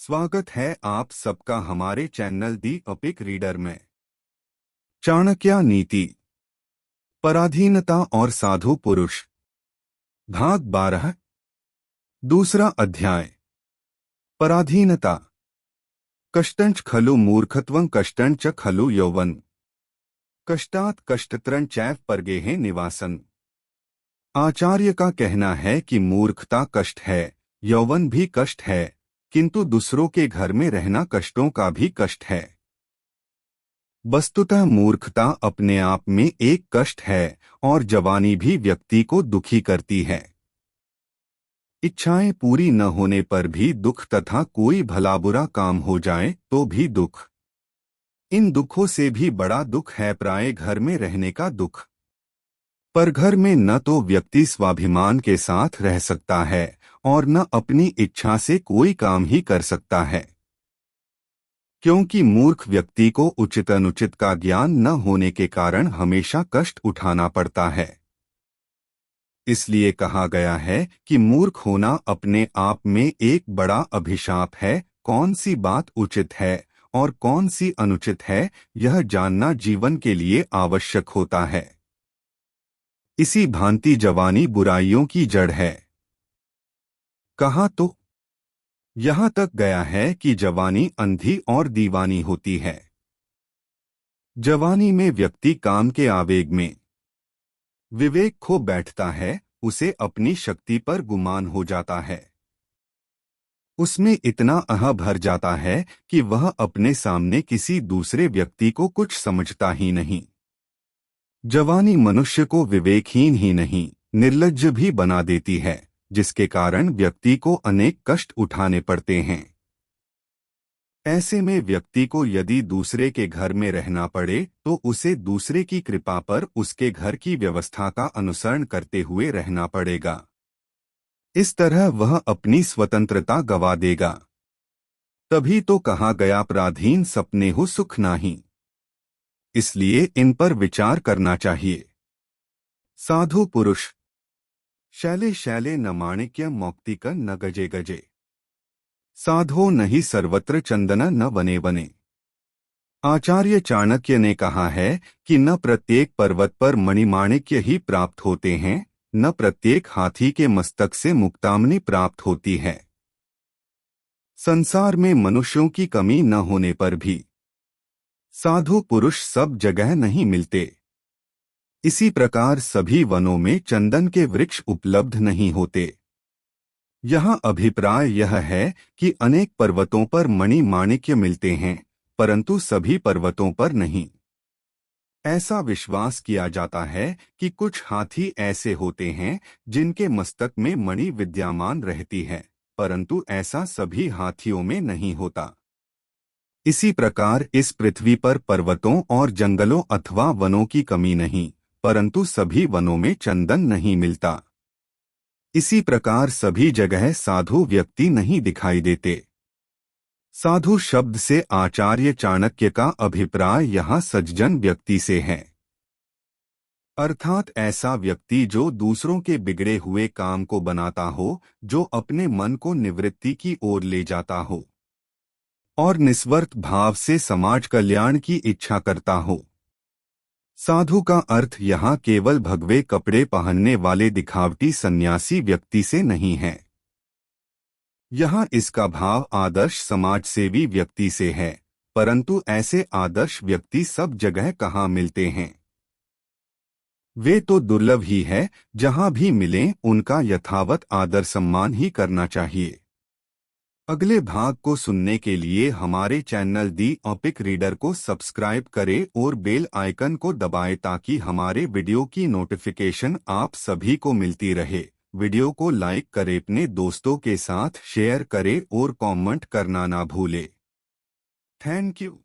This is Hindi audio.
स्वागत है आप सबका हमारे चैनल दी अपिक रीडर में। चाणक्य नीति, पराधीनता और साधु पुरुष, भाग 12, दूसरा अध्याय। पराधीनता। कष्टंच खलु मूर्खत्वं कष्टंच खलु यौवन, कष्टात् कष्टत्रं चैव परगेह निवासन। आचार्य का कहना है कि मूर्खता कष्ट है, यौवन भी कष्ट है, किंतु दूसरों के घर में रहना कष्टों का भी कष्ट है। वस्तुतः मूर्खता अपने आप में एक कष्ट है और जवानी भी व्यक्ति को दुखी करती है। इच्छाएं पूरी न होने पर भी दुख तथा कोई भला बुरा काम हो जाए तो भी दुख। इन दुखों से भी बड़ा दुख है पराये घर में रहने का दुख। पर घर में न तो व्यक्ति स्वाभिमान के साथ रह सकता है और न अपनी इच्छा से कोई काम ही कर सकता है, क्योंकि मूर्ख व्यक्ति को उचित अनुचित का ज्ञान न होने के कारण हमेशा कष्ट उठाना पड़ता है। इसलिए कहा गया है कि मूर्ख होना अपने आप में एक बड़ा अभिशाप है। कौन सी बात उचित है और कौन सी अनुचित है, यह जानना जीवन के लिए आवश्यक होता है। इसी भांति जवानी बुराइयों की जड़ है। कहा तो यहाँ तक गया है कि जवानी अंधी और दीवानी होती है। जवानी में व्यक्ति काम के आवेग में विवेक खो बैठता है, उसे अपनी शक्ति पर गुमान हो जाता है। उसमें इतना अह भर जाता है कि वह अपने सामने किसी दूसरे व्यक्ति को कुछ समझता ही नहीं। जवानी मनुष्य को विवेकहीन ही नहीं, निर्लज्ज भी बना देती है, जिसके कारण व्यक्ति को अनेक कष्ट उठाने पड़ते हैं। ऐसे में व्यक्ति को यदि दूसरे के घर में रहना पड़े तो उसे दूसरे की कृपा पर उसके घर की व्यवस्था का अनुसरण करते हुए रहना पड़ेगा। इस तरह वह अपनी स्वतंत्रता गवा देगा। तभी तो कहा गया पराधीन सपने हो सुख नाही। इसलिए इन पर विचार करना चाहिए। साधु पुरुष। शैले शैले न माणिक्य मौक्तिक न गजे गजे, साधो नहीं सर्वत्र चंदन न वने वने। आचार्य चाणक्य ने कहा है कि न प्रत्येक पर्वत पर मणिमाणिक्य ही प्राप्त होते हैं, न प्रत्येक हाथी के मस्तक से मुक्तामनी प्राप्त होती है। संसार में मनुष्यों की कमी न होने पर भी साधु पुरुष सब जगह नहीं मिलते। इसी प्रकार सभी वनों में चंदन के वृक्ष उपलब्ध नहीं होते। यहाँ अभिप्राय यह है कि अनेक पर्वतों पर मणि माणिक्य मिलते हैं, परंतु सभी पर्वतों पर नहीं। ऐसा विश्वास किया जाता है कि कुछ हाथी ऐसे होते हैं जिनके मस्तक में मणि विद्यमान रहती है, परंतु ऐसा सभी हाथियों में नहीं होता। इसी प्रकार इस पृथ्वी पर पर्वतों और जंगलों अथवा वनों की कमी नहीं, परंतु सभी वनों में चंदन नहीं मिलता। इसी प्रकार सभी जगह साधु व्यक्ति नहीं दिखाई देते। साधु शब्द से आचार्य चाणक्य का अभिप्राय यहाँ सज्जन व्यक्ति से है, अर्थात ऐसा व्यक्ति जो दूसरों के बिगड़े हुए काम को बनाता हो, जो अपने मन को निवृत्ति की ओर ले जाता हो और निस्वार्थ भाव से समाज कल्याण की इच्छा करता हो। साधु का अर्थ यहाँ केवल भगवे कपड़े पहनने वाले दिखावटी सन्यासी व्यक्ति से नहीं है। यहाँ इसका भाव आदर्श समाजसेवी व्यक्ति से है, परंतु ऐसे आदर्श व्यक्ति सब जगह कहाँ मिलते हैं। वे तो दुर्लभ ही है। जहाँ भी मिलें उनका यथावत आदर सम्मान ही करना चाहिए। अगले भाग को सुनने के लिए हमारे चैनल दी अपिक रीडर को सब्सक्राइब करें और बेल आइकन को दबाएं ताकि हमारे वीडियो की नोटिफिकेशन आप सभी को मिलती रहे। वीडियो को लाइक करें, अपने दोस्तों के साथ शेयर करें और कमेंट करना ना भूलें। Thank you.